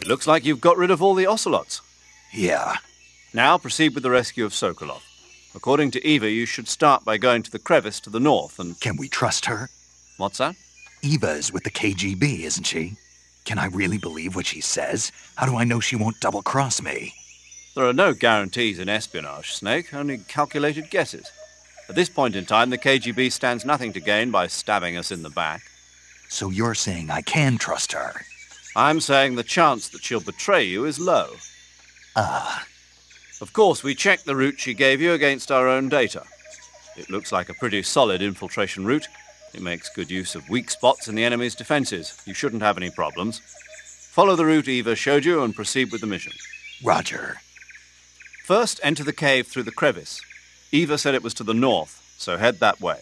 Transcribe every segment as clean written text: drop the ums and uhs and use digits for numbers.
It looks like you've got rid of all the ocelots. Yeah. Now proceed with the rescue of Sokolov. According to Eva, you should start by going to the crevice to the north and... Can we trust her? What's that? Eva is with the KGB, isn't she? Can I really believe what she says? How do I know she won't double-cross me? There are no guarantees in espionage, Snake, only calculated guesses. At this point in time, the KGB stands nothing to gain by stabbing us in the back. So you're saying I can trust her? I'm saying the chance that she'll betray you is low. Of course, we checked the route she gave you against our own data. It looks like a pretty solid infiltration route. It makes good use of weak spots in the enemy's defenses. You shouldn't have any problems. Follow the route Eva showed you and proceed with the mission. Roger. First, enter the cave through the crevice. Eva said it was to the north, so head that way.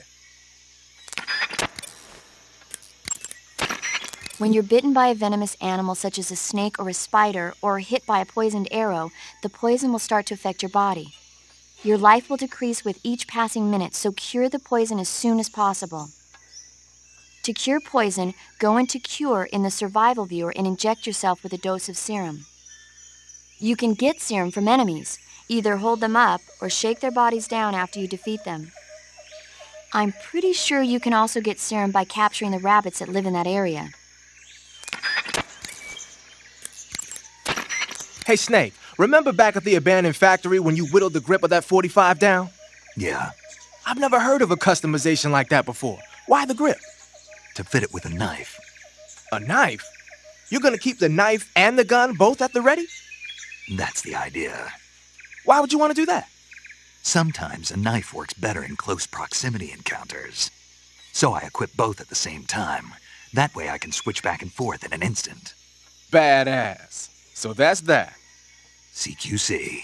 When you're bitten by a venomous animal such as a snake or a spider, or hit by a poisoned arrow, the poison will start to affect your body. Your life will decrease with each passing minute, so cure the poison as soon as possible. To cure poison, go into Cure in the survival viewer and inject yourself with a dose of serum. You can get serum from enemies. Either hold them up or shake their bodies down after you defeat them. I'm pretty sure you can also get serum by capturing the rabbits that live in that area. Hey, Snake, remember back at the abandoned factory when you whittled the grip of that 45 down? Yeah. I've never heard of a customization like that before. Why the grip? To fit it with a knife. A knife? You're gonna keep the knife and the gun both at the ready? That's the idea. Why would you want to do that? Sometimes a knife works better in close proximity encounters. So I equip both at the same time. That way I can switch back and forth in an instant. Badass. So that's that. CQC.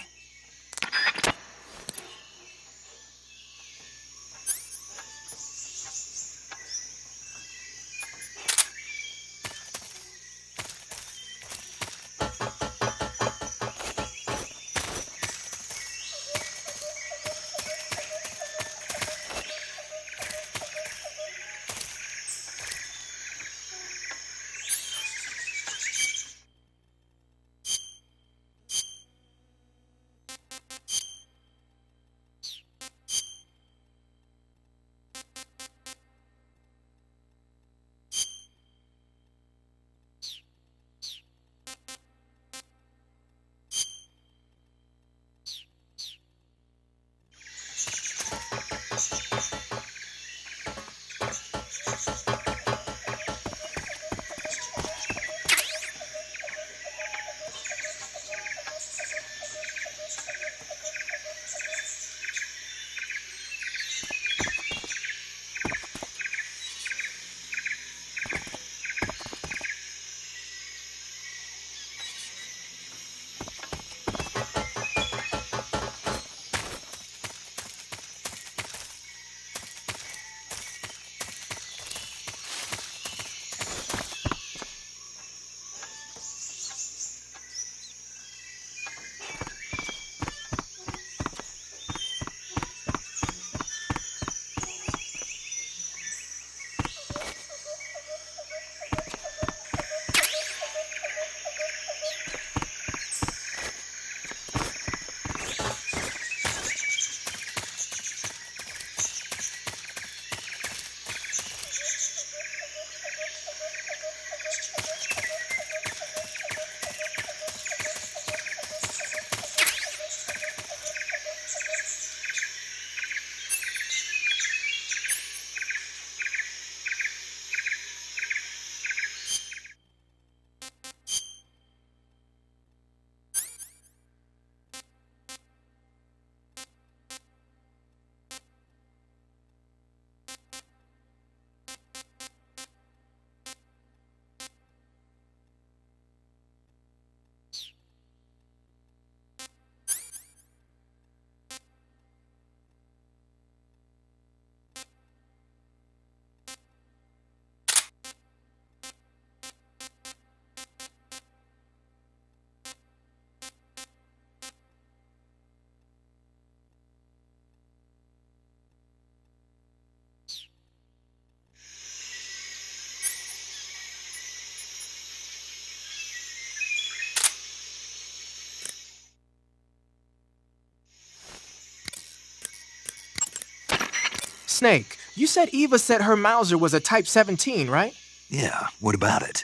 Snake, you said Eva said her Mauser was a Type 17, right? Yeah, what about it?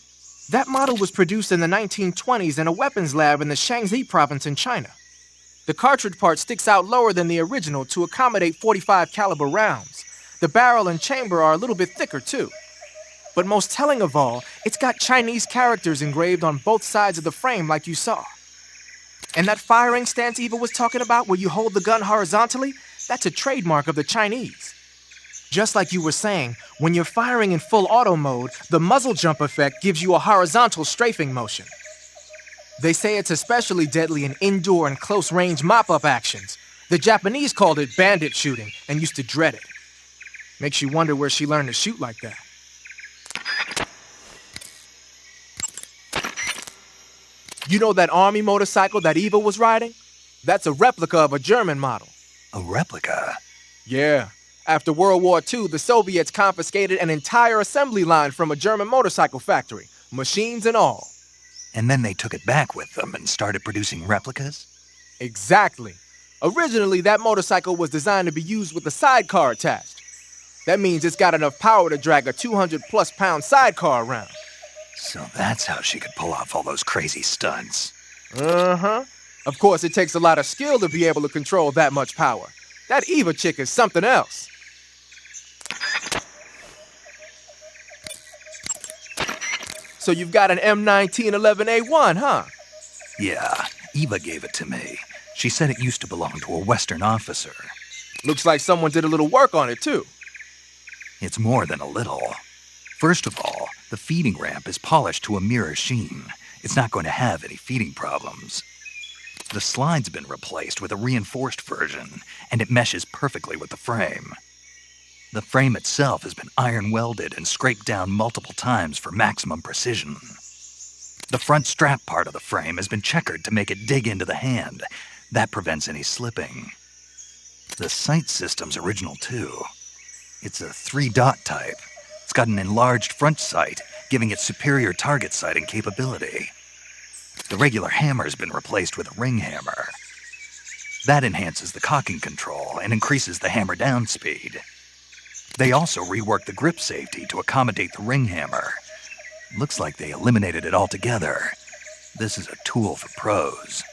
That model was produced in the 1920s in a weapons lab in the Shaanxi province in China. The cartridge part sticks out lower than the original to accommodate 45 caliber rounds. The barrel and chamber are a little bit thicker too. But most telling of all, it's got Chinese characters engraved on both sides of the frame like you saw. And that firing stance Eva was talking about where you hold the gun horizontally, that's a trademark of the Chinese. Just like you were saying, when you're firing in full auto mode, the muzzle jump effect gives you a horizontal strafing motion. They say it's especially deadly in indoor and close-range mop-up actions. The Japanese called it bandit shooting and used to dread it. Makes you wonder where she learned to shoot like that. You know that army motorcycle that Eva was riding? That's a replica of a German model. A replica? Yeah. After World War II, the Soviets confiscated an entire assembly line from a German motorcycle factory, machines and all. And then they took it back with them and started producing replicas? Exactly. Originally, that motorcycle was designed to be used with a sidecar attached. That means it's got enough power to drag a 200-plus pound sidecar around. So that's how she could pull off all those crazy stunts. Uh-huh. Of course, it takes a lot of skill to be able to control that much power. That Eva chick is something else. So you've got an M1911A1, huh? Yeah, Eva gave it to me. She said it used to belong to a Western officer. Looks like someone did a little work on it, too. It's more than a little. First of all, the feeding ramp is polished to a mirror sheen. It's not going to have any feeding problems. The slide's been replaced with a reinforced version, and it meshes perfectly with the frame. The frame itself has been iron welded and scraped down multiple times for maximum precision. The front strap part of the frame has been checkered to make it dig into the hand. That prevents any slipping. The sight system's original too. It's a 3-dot type. It's got an enlarged front sight, giving it superior target sighting capability. The regular hammer's been replaced with a ring hammer. That enhances the cocking control and increases the hammer down speed. They also reworked the grip safety to accommodate the ring hammer. Looks like they eliminated it altogether. This is a tool for pros.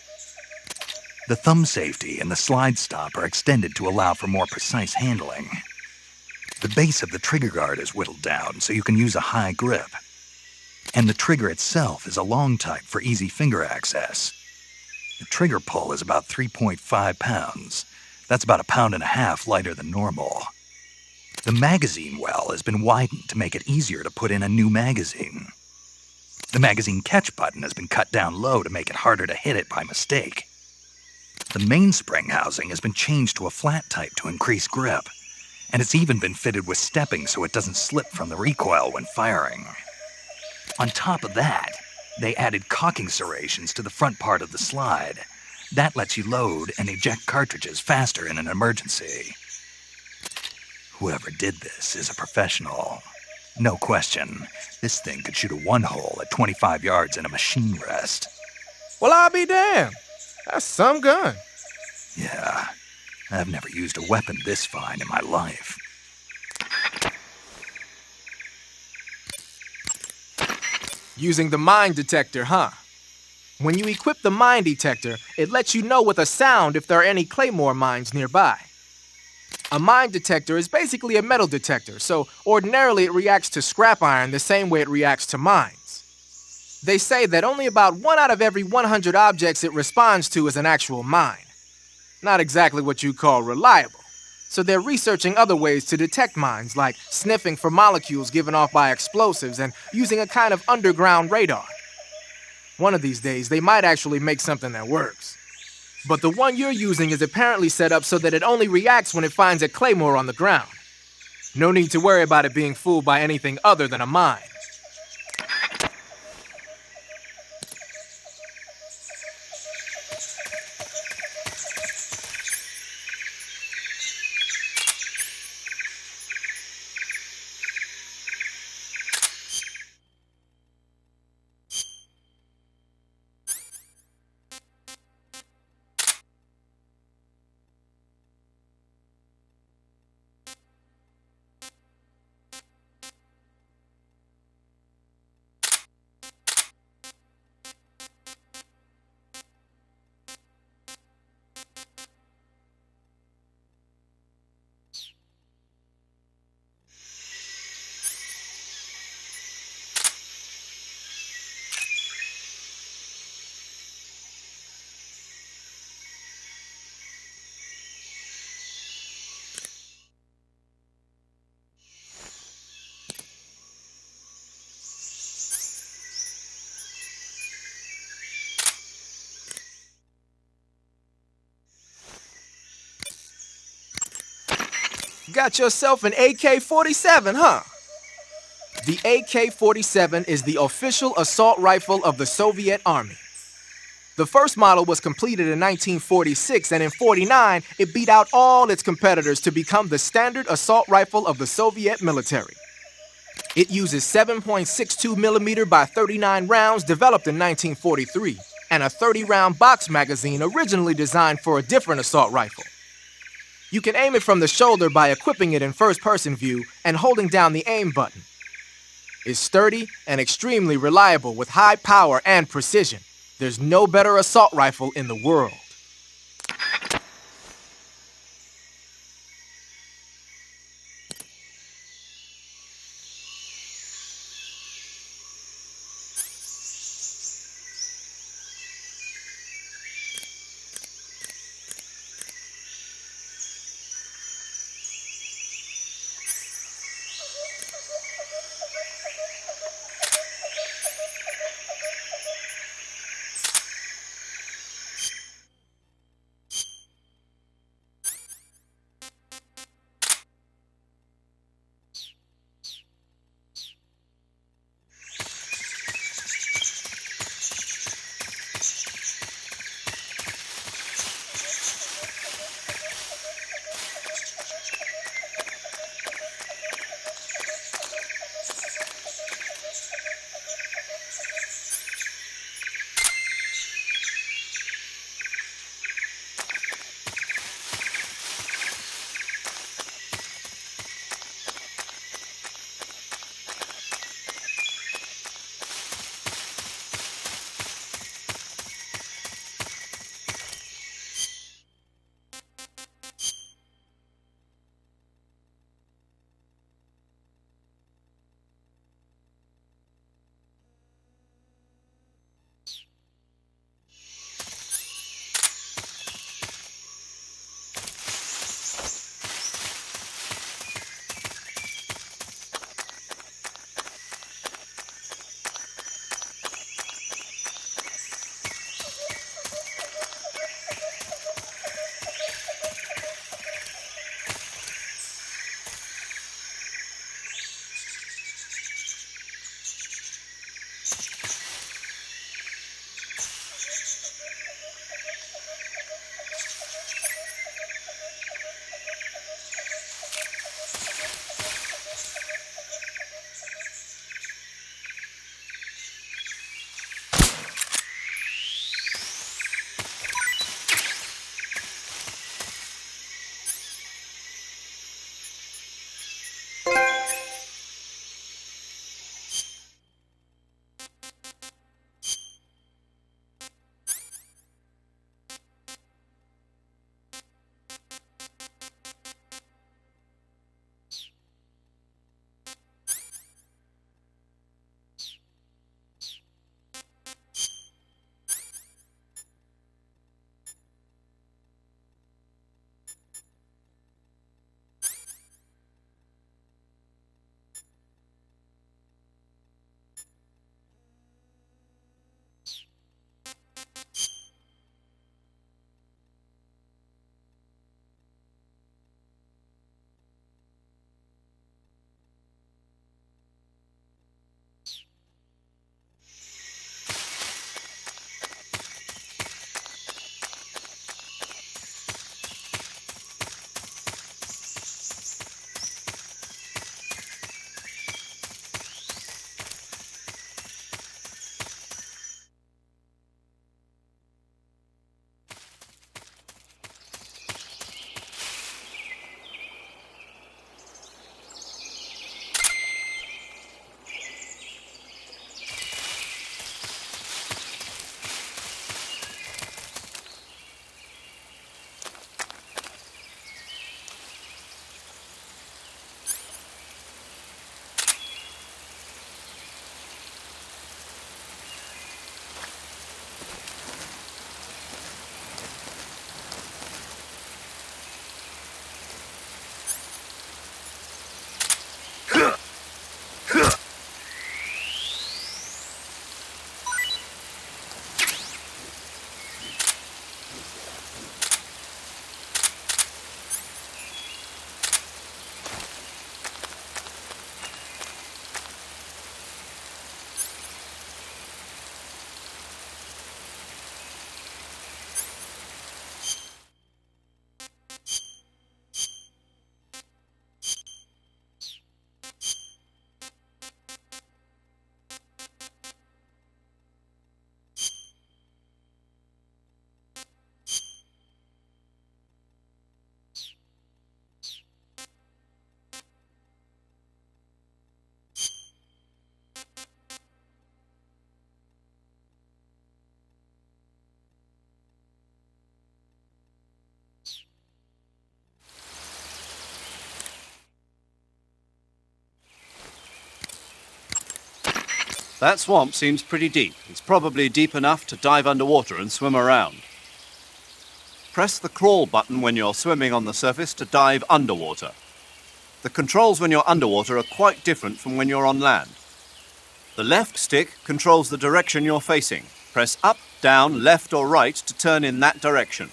The thumb safety and the slide stop are extended to allow for more precise handling. The base of the trigger guard is whittled down so you can use a high grip. And the trigger itself is a long type for easy finger access. The trigger pull is about 3.5 pounds. That's about 1.5 pounds lighter than normal. The magazine well has been widened to make it easier to put in a new magazine. The magazine catch button has been cut down low to make it harder to hit it by mistake. The mainspring housing has been changed to a flat type to increase grip, and it's even been fitted with stepping so it doesn't slip from the recoil when firing. On top of that, they added cocking serrations to the front part of the slide. That lets you load and eject cartridges faster in an emergency. Whoever did this is a professional. No question, this thing could shoot a one-hole at 25 yards in a machine rest. Well, I'll be damned. That's some gun. Yeah, I've never used a weapon this fine in my life. Using the mine detector, huh? When you equip the mine detector, it lets you know with a sound if there are any claymore mines nearby. A mine detector is basically a metal detector, so ordinarily it reacts to scrap iron the same way it reacts to mines. They say that only about 1 out of every 100 objects it responds to is an actual mine. Not exactly what you call reliable. So they're researching other ways to detect mines, like sniffing for molecules given off by explosives and using a kind of underground radar. One of these days, they might actually make something that works. But the one you're using is apparently set up so that it only reacts when it finds a claymore on the ground. No need to worry about it being fooled by anything other than a mine. Got yourself an AK-47, huh? The AK-47 is the official assault rifle of the Soviet Army. The first model was completed in 1946, and in 49, it beat out all its competitors to become the standard assault rifle of the Soviet military. It uses 7.62 millimeter by 39 rounds developed in 1943, and a 30-round box magazine originally designed for a different assault rifle. You can aim it from the shoulder by equipping it in first-person view and holding down the aim button. It's sturdy and extremely reliable with high power and precision. There's no better assault rifle in the world. That swamp seems pretty deep. It's probably deep enough to dive underwater and swim around. Press the crawl button when you're swimming on the surface to dive underwater. The controls when you're underwater are quite different from when you're on land. The left stick controls the direction you're facing. Press up, down, left or right to turn in that direction.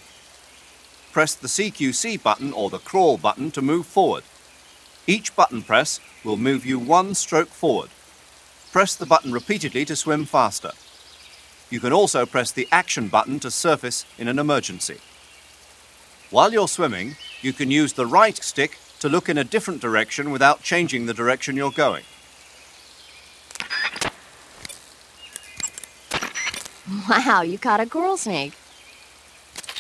Press the CQC button or the crawl button to move forward. Each button press will move you one stroke forward. Press the button repeatedly to swim faster. You can also press the action button to surface in an emergency. While you're swimming, you can use the right stick to look in a different direction without changing the direction you're going. Wow, you caught a coral snake.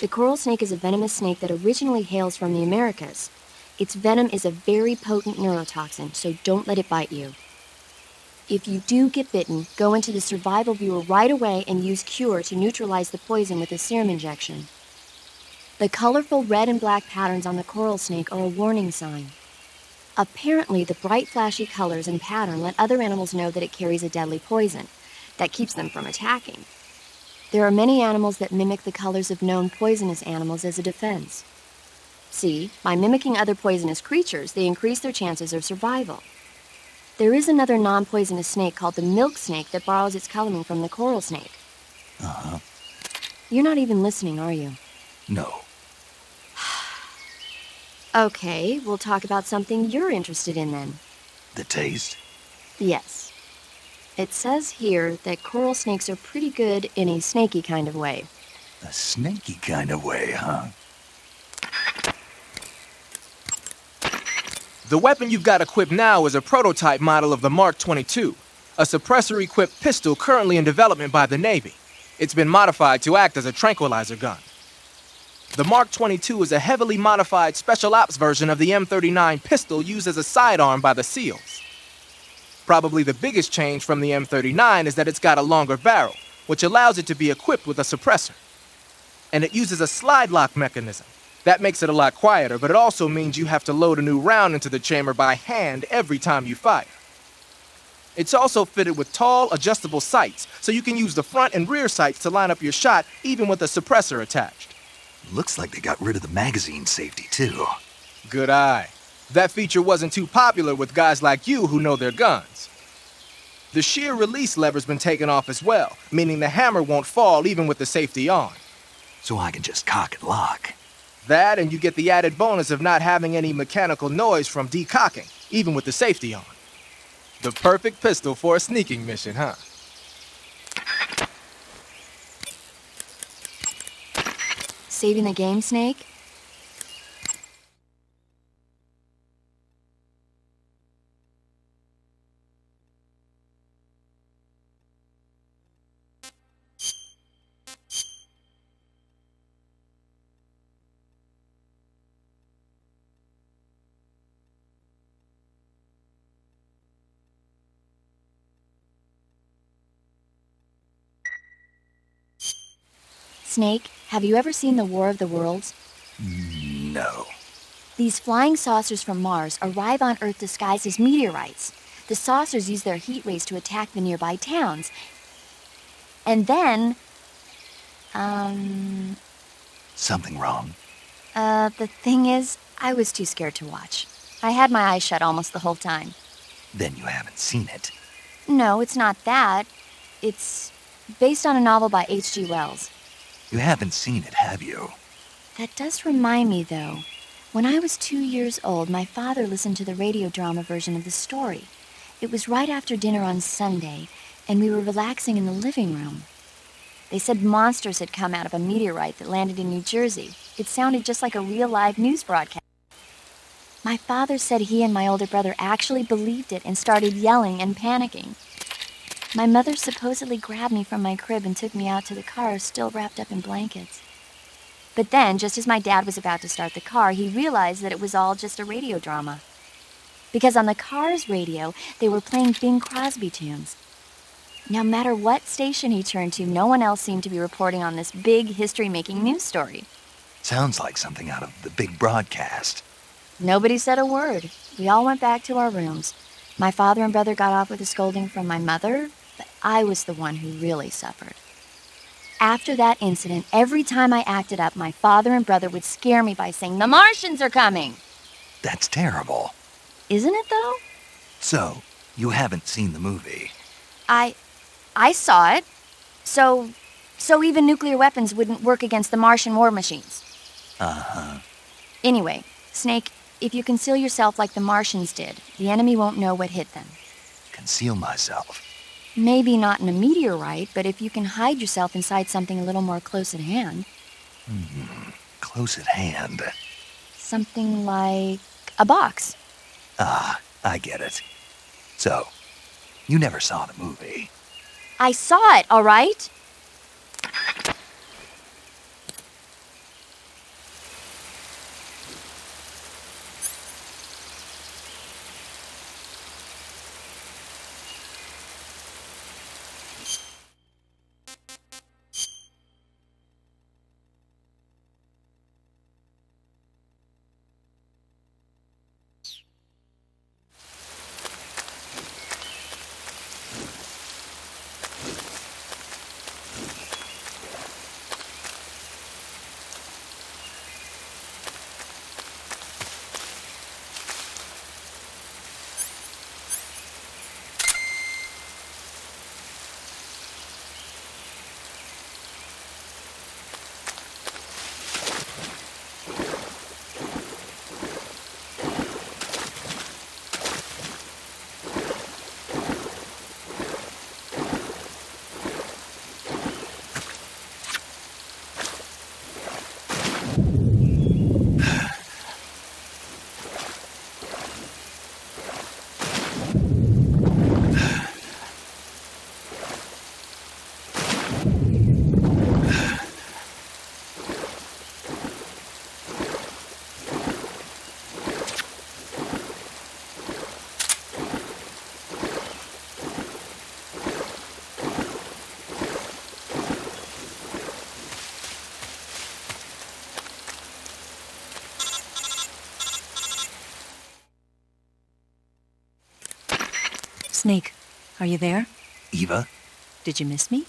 The coral snake is a venomous snake that originally hails from the Americas. Its venom is a very potent neurotoxin, so don't let it bite you. If you do get bitten, go into the survival viewer right away and use Cure to neutralize the poison with a serum injection. The colorful red and black patterns on the coral snake are a warning sign. Apparently, the bright flashy colors and pattern let other animals know that it carries a deadly poison that keeps them from attacking. There are many animals that mimic the colors of known poisonous animals as a defense. See, by mimicking other poisonous creatures, they increase their chances of survival. There is another non-poisonous snake called the milk snake that borrows its coloring from the coral snake. Uh-huh. You're not even listening, are you? No. Okay, we'll talk about something you're interested in then. The taste? Yes. It says here that coral snakes are pretty good in a snaky kind of way. A snaky kind of way, huh? The weapon you've got equipped now is a prototype model of the Mark 22, a suppressor-equipped pistol currently in development by the Navy. It's been modified to act as a tranquilizer gun. The Mark 22 is a heavily modified special ops version of the M39 pistol used as a sidearm by the SEALs. Probably the biggest change from the M39 is that it's got a longer barrel, which allows it to be equipped with a suppressor. And it uses a slide lock mechanism. That makes it a lot quieter, but it also means you have to load a new round into the chamber by hand every time you fire. It's also fitted with tall, adjustable sights, so you can use the front and rear sights to line up your shot even with a suppressor attached. Looks like they got rid of the magazine safety, too. Good eye. That feature wasn't too popular with guys like you who know their guns. The shear release lever's been taken off as well, meaning the hammer won't fall even with the safety on. So I can just cock and lock. That, and you get the added bonus of not having any mechanical noise from decocking, even with the safety on. The perfect pistol for a sneaking mission, huh? Saving the game, Snake? Snake, have you ever seen the War of the Worlds? No. These flying saucers from Mars arrive on Earth disguised as meteorites. The saucers use their heat rays to attack the nearby towns. And then... Something wrong? The thing is, I was too scared to watch. I had my eyes shut almost the whole time. Then you haven't seen it. No, it's not that. It's based on a novel by H.G. Wells. You haven't seen it, have you? That does remind me, though. When I was 2 years old, my father listened to the radio drama version of the story. It was right after dinner on Sunday, and we were relaxing in the living room. They said monsters had come out of a meteorite that landed in New Jersey. It sounded just like a real live news broadcast. My father said he and my older brother actually believed it and started yelling and panicking. My mother supposedly grabbed me from my crib and took me out to the car, still wrapped up in blankets. But then, just as my dad was about to start the car, he realized that it was all just a radio drama. Because on the car's radio, they were playing Bing Crosby tunes. No matter what station he turned to, no one else seemed to be reporting on this big history-making news story. Sounds like something out of the big broadcast. Nobody said a word. We all went back to our rooms. My father and brother got off with a scolding from my mother, but I was the one who really suffered. After that incident, every time I acted up, my father and brother would scare me by saying, "The Martians are coming!" That's terrible. Isn't it, though? So, you haven't seen the movie? I saw it. So even nuclear weapons wouldn't work against the Martian war machines. Uh-huh. Anyway, Snake, if you conceal yourself like the Martians did, the enemy won't know what hit them. Conceal myself. Maybe not in a meteorite, but if you can hide yourself inside something a little more close at hand. Close at hand. Something like a box. Ah, I get it. So, you never saw the movie. I saw it, all right? Snake, are you there? Eva, Did you miss me?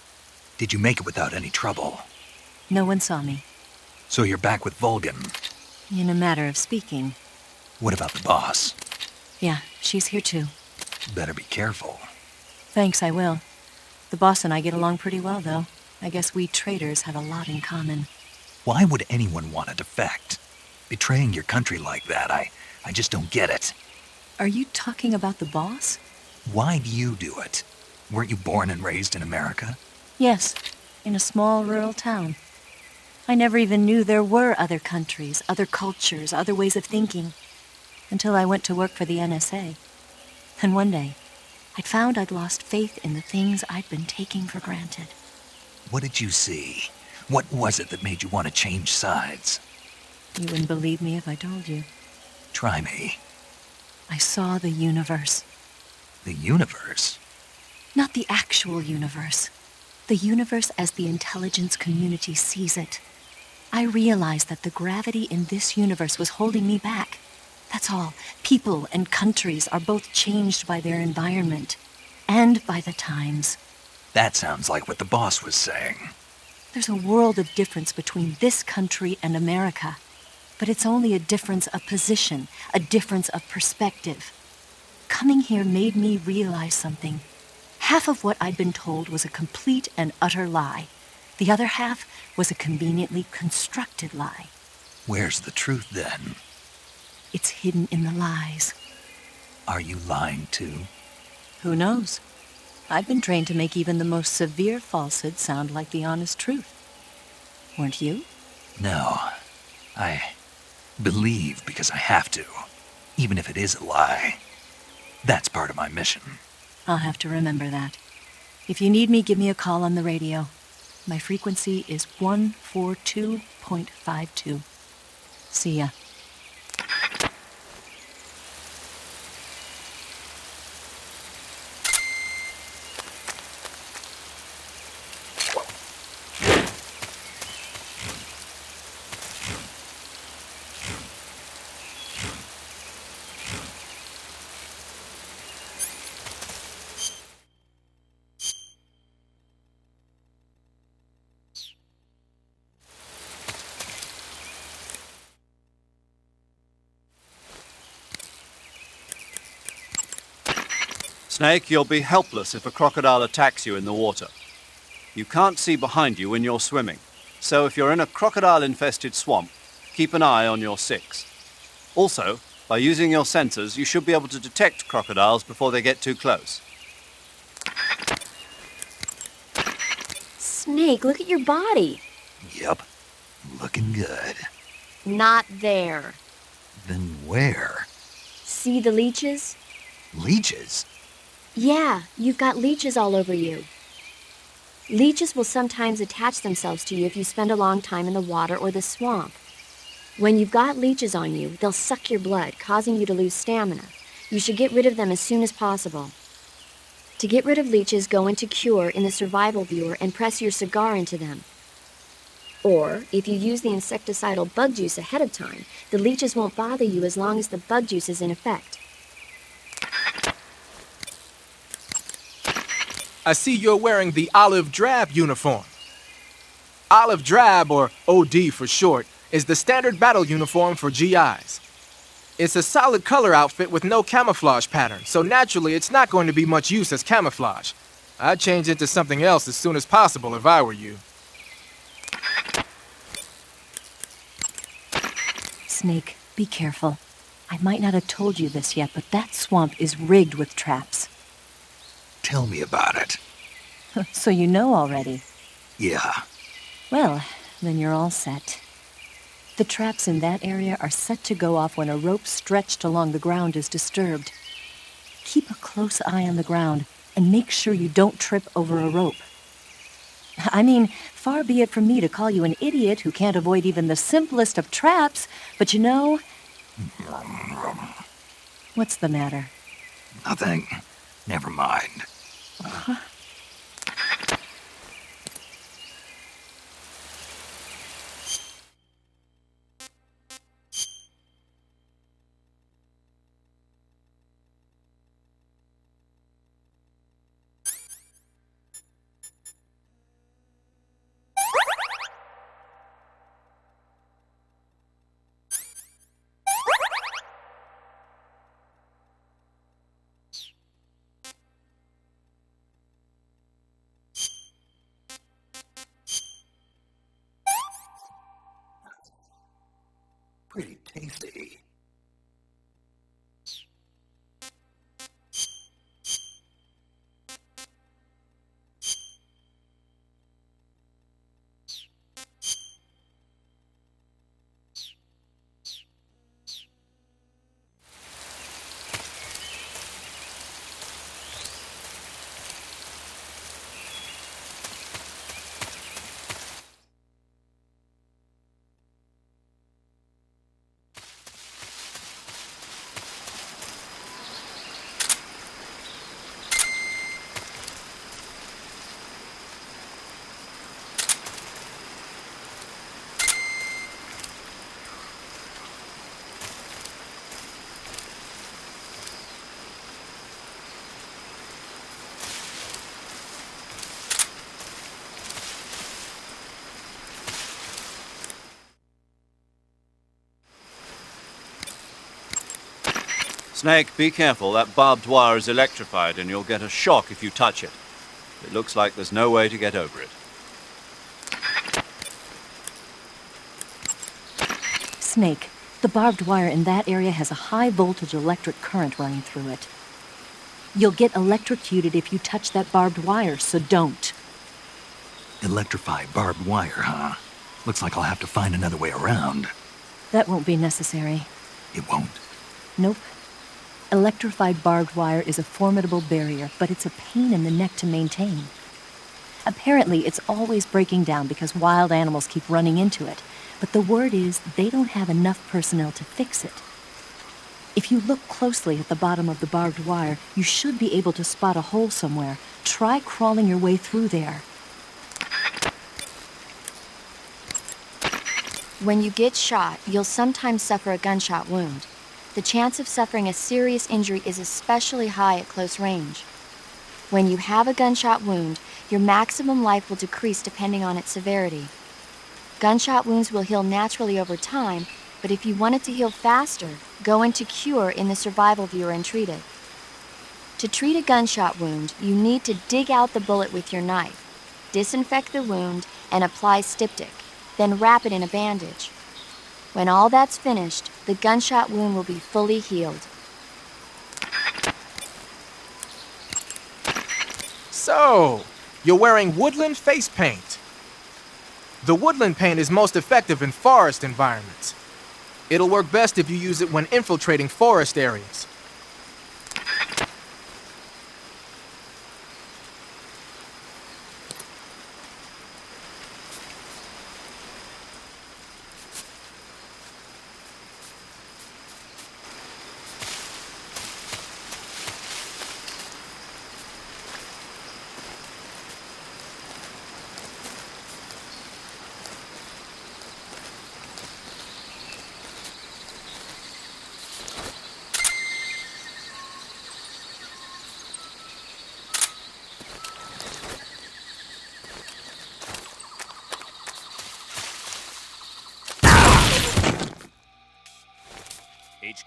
did you make it without any trouble? No one saw me. So you're back with Volgan. In a matter of speaking. What about the boss? Yeah, she's here too. Better be careful. Thanks, I will. The boss and I get along pretty well, though. I guess we traitors have a lot in common. Why would anyone want to defect? Betraying your country like that, I just don't get it. Are you talking about the boss? Why do you do it? Weren't you born and raised in America? Yes, in a small rural town. I never even knew there were other countries, other cultures, other ways of thinking, until I went to work for the NSA. And one day, I'd found I'd lost faith in the things I'd been taking for granted. What did you see? What was it that made you want to change sides? You wouldn't believe me if I told you. Try me. I saw the universe. The universe? Not the actual universe. The universe as the intelligence community sees it. I realized that the gravity in this universe was holding me back. That's all. People and countries are both changed by their environment and by the times. That sounds like what the boss was saying. There's a world of difference between this country and America. But it's only a difference of position, a difference of perspective. Coming here made me realize something. Half of what I'd been told was a complete and utter lie. The other half was a conveniently constructed lie. Where's the truth then? It's hidden in the lies. Are you lying too? Who knows? I've been trained to make even the most severe falsehood sound like the honest truth. Weren't you? No. I believe because I have to, even if it is a lie. That's part of my mission. I'll have to remember that. If you need me, give me a call on the radio. My frequency is 142.52. See ya. Snake, you'll be helpless if a crocodile attacks you in the water. You can't see behind you when you're swimming, so if you're in a crocodile-infested swamp, keep an eye on your six. Also, by using your sensors, you should be able to detect crocodiles before they get too close. Snake, look at your body. Yep, looking good. Not there. Then where? See the leeches? Leeches? Yeah, you've got leeches all over you. Leeches will sometimes attach themselves to you if you spend a long time in the water or the swamp. When you've got leeches on you, they'll suck your blood, causing you to lose stamina. You should get rid of them as soon as possible. To get rid of leeches, go into Cure in the survival viewer and press your cigar into them. Or, if you use the insecticidal bug juice ahead of time, the leeches won't bother you as long as the bug juice is in effect. I see you're wearing the olive drab uniform. Olive drab, or OD for short, is the standard battle uniform for GIs. It's a solid color outfit with no camouflage pattern, so naturally it's not going to be much use as camouflage. I'd change into something else as soon as possible if I were you. Snake, be careful. I might not have told you this yet, but that swamp is rigged with traps. Tell me about it. So you know already. Yeah. Well, then you're all set. The traps in that area are set to go off when a rope stretched along the ground is disturbed. Keep a close eye on the ground and make sure you don't trip over a rope. I mean, far be it from me to call you an idiot who can't avoid even the simplest of traps, but you know... What's the matter? Nothing. Never mind. Pretty tasty. Snake, be careful. That barbed wire is electrified and you'll get a shock if you touch it. It looks like there's no way to get over it. Snake, the barbed wire in that area has a high-voltage electric current running through it. You'll get electrocuted if you touch that barbed wire, so don't. Electrified barbed wire, huh? Looks like I'll have to find another way around. That won't be necessary. It won't. Nope. Electrified barbed wire is a formidable barrier, but it's a pain in the neck to maintain. Apparently, it's always breaking down because wild animals keep running into it, but the word is they don't have enough personnel to fix it. If you look closely at the bottom of the barbed wire, you should be able to spot a hole somewhere. Try crawling your way through there. When you get shot, you'll sometimes suffer a gunshot wound. The chance of suffering a serious injury is especially high at close range. When you have a gunshot wound, your maximum life will decrease depending on its severity. Gunshot wounds will heal naturally over time, but if you want it to heal faster, go into Cure in the survival viewer and treat it. To treat a gunshot wound, you need to dig out the bullet with your knife, disinfect the wound, and apply styptic, then wrap it in a bandage. When all that's finished, the gunshot wound will be fully healed. So, you're wearing woodland face paint. The woodland paint is most effective in forest environments. It'll work best if you use it when infiltrating forest areas.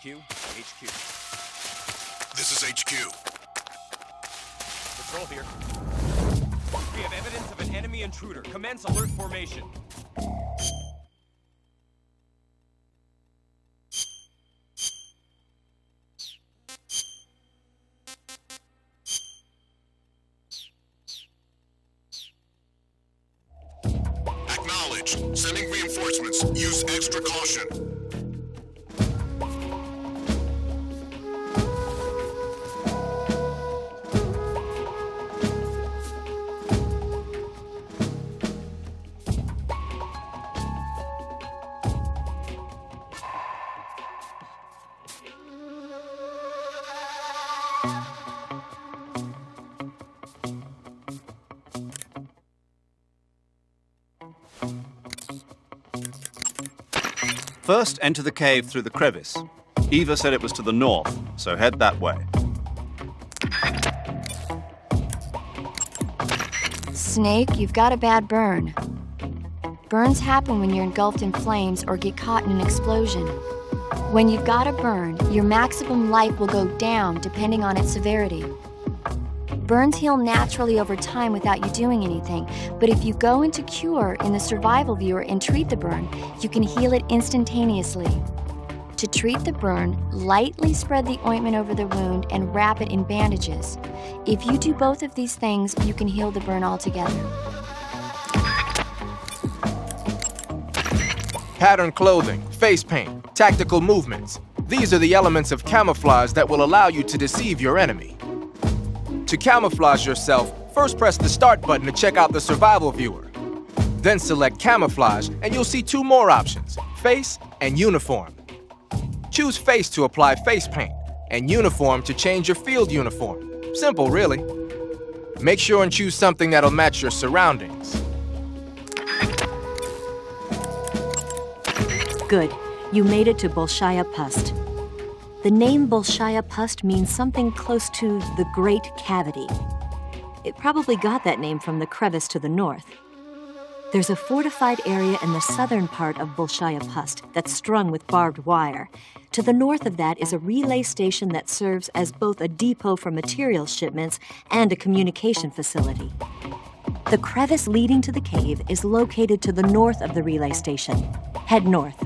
HQ. This is HQ. Patrol here. We have evidence of an enemy intruder. Commence alert formation. Acknowledged. Sending reinforcements. Use extra caution. First, enter the cave through the crevice. Eva said it was to the north, so head that way. Snake, you've got a bad burn. Burns happen when you're engulfed in flames or get caught in an explosion. When you've got a burn, your maximum life will go down depending on its severity. Burns heal naturally over time without you doing anything, but if you go into Cure in the survival viewer and treat the burn, you can heal it instantaneously. To treat the burn, lightly spread the ointment over the wound and wrap it in bandages. If you do both of these things, you can heal the burn altogether. Pattern clothing, face paint, tactical movements. These are the elements of camouflage that will allow you to deceive your enemy. To camouflage yourself, first press the Start button to check out the survival viewer. Then select Camouflage and you'll see two more options, Face and Uniform. Choose Face to apply face paint, and Uniform to change your field uniform. Simple, really. Make sure and choose something that'll match your surroundings. Good. You made it to Bolshaya Pust. The name Bolshaya Pust means something close to the Great Cavity. It probably got that name from the crevice to the north. There's a fortified area in the southern part of Bolshaya Pust that's strung with barbed wire. To the north of that is a relay station that serves as both a depot for material shipments and a communication facility. The crevice leading to the cave is located to the north of the relay station. Head north.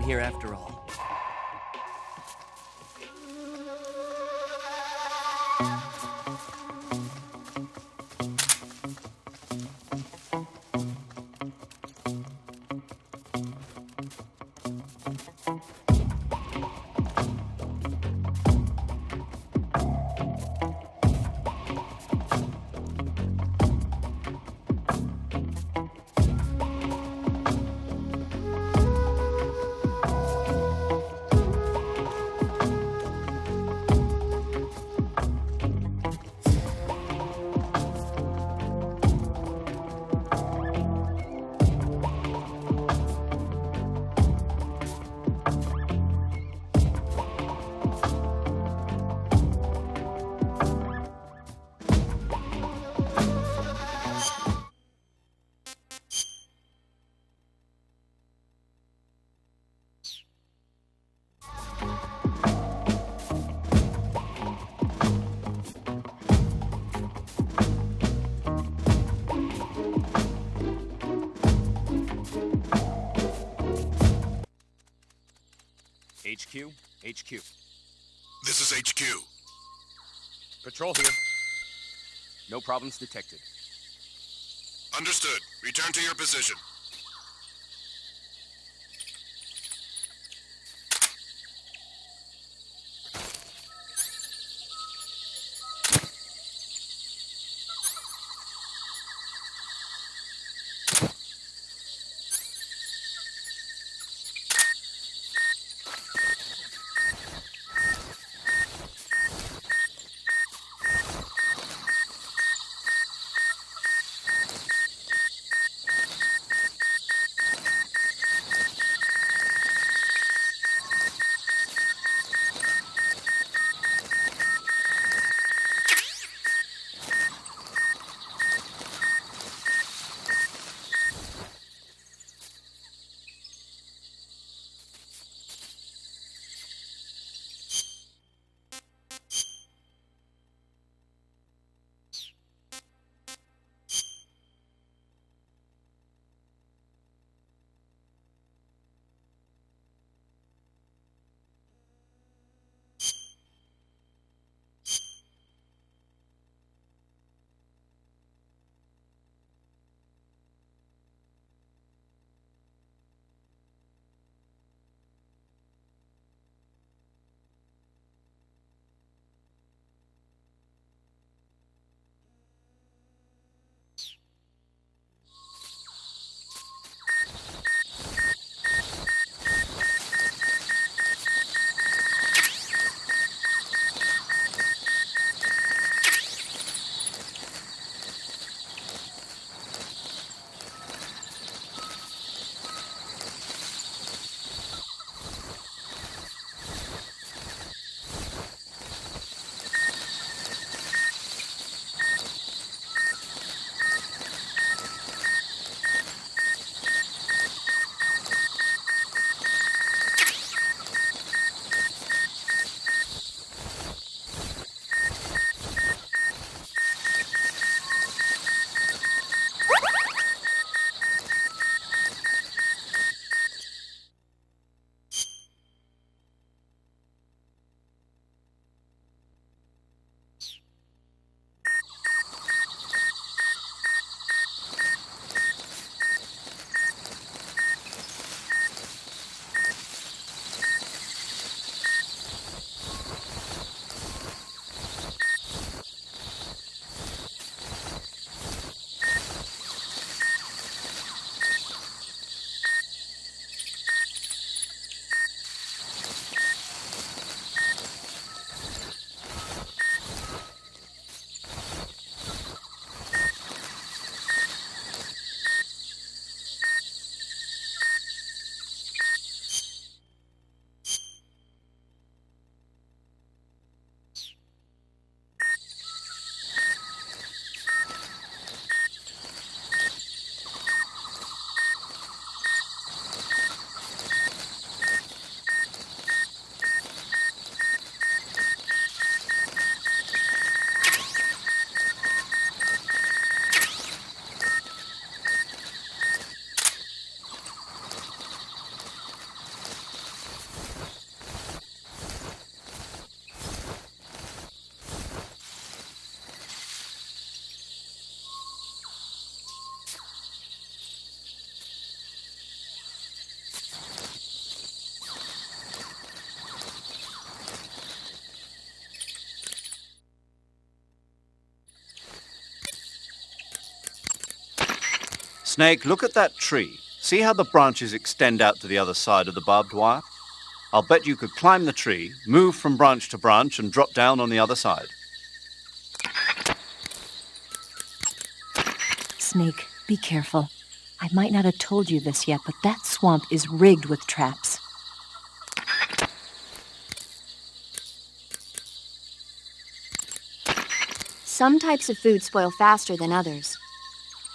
here after all. HQ? HQ. This is HQ. Patrol here. No problems detected. Understood. Return to your position. Snake, look at that tree. See how the branches extend out to the other side of the barbed wire? I'll bet you could climb the tree, move from branch to branch, and drop down on the other side. Snake, be careful. I might not have told you this yet, but that swamp is rigged with traps. Some types of food spoil faster than others.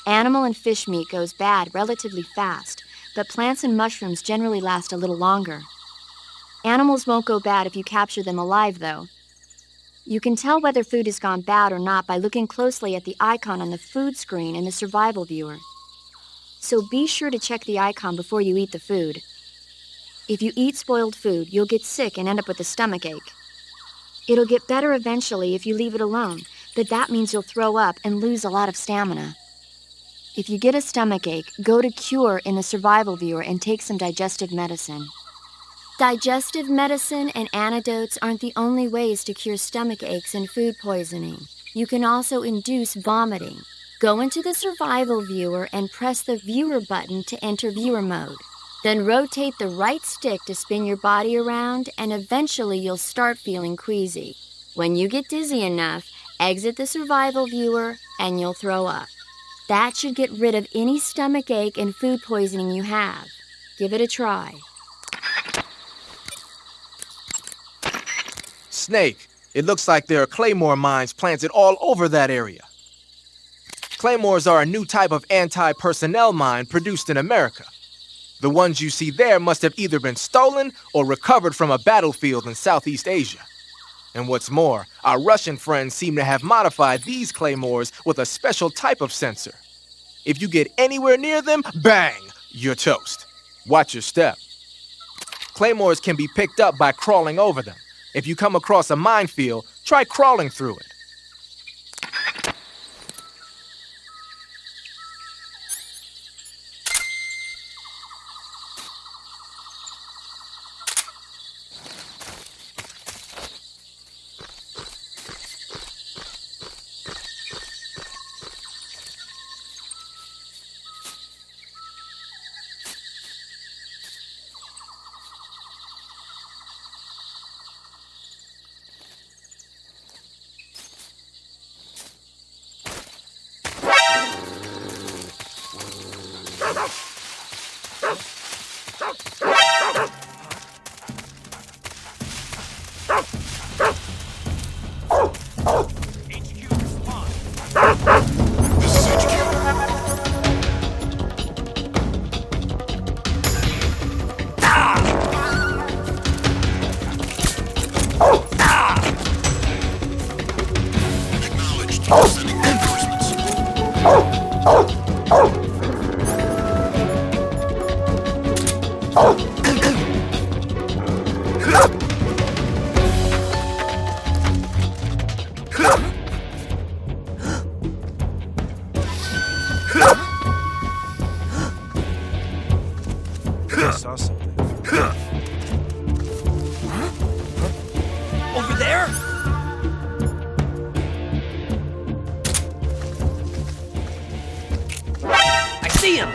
Animal and fish meat goes bad relatively fast, but plants and mushrooms generally last a little longer. Animals won't go bad if you capture them alive, though. You can tell whether food has gone bad or not by looking closely at the icon on the food screen in the survival viewer. So be sure to check the icon before you eat the food. If you eat spoiled food, you'll get sick and end up with a stomachache. It'll get better eventually if you leave it alone, but that means you'll throw up and lose a lot of stamina. If you get a stomachache, go to Cure in the survival viewer and take some digestive medicine. Digestive medicine and antidotes aren't the only ways to cure stomach aches and food poisoning. You can also induce vomiting. Go into the survival viewer and press the viewer button to enter viewer mode. Then rotate the right stick to spin your body around, and eventually you'll start feeling queasy. When you get dizzy enough, exit the survival viewer and you'll throw up. That should get rid of any stomach ache and food poisoning you have. Give it a try. Snake, it looks like there are claymore mines planted all over that area. Claymores are a new type of anti-personnel mine produced in America. The ones you see there must have either been stolen or recovered from a battlefield in Southeast Asia. And what's more, our Russian friends seem to have modified these claymores with a special type of sensor. If you get anywhere near them, bang, you're toast. Watch your step. Claymores can be picked up by crawling over them. If you come across a minefield, try crawling through it. This is HQ. Acknowledged. Sending reinforcements. I saw something. Over there? I see him!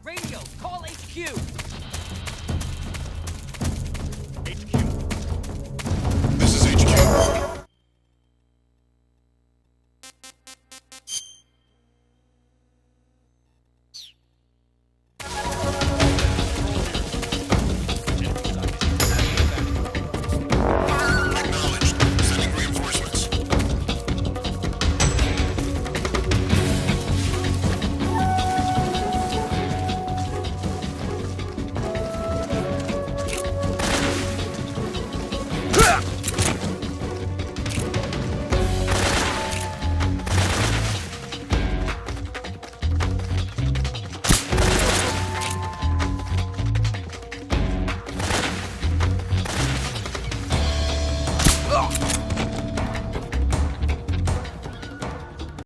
Radio, call HQ!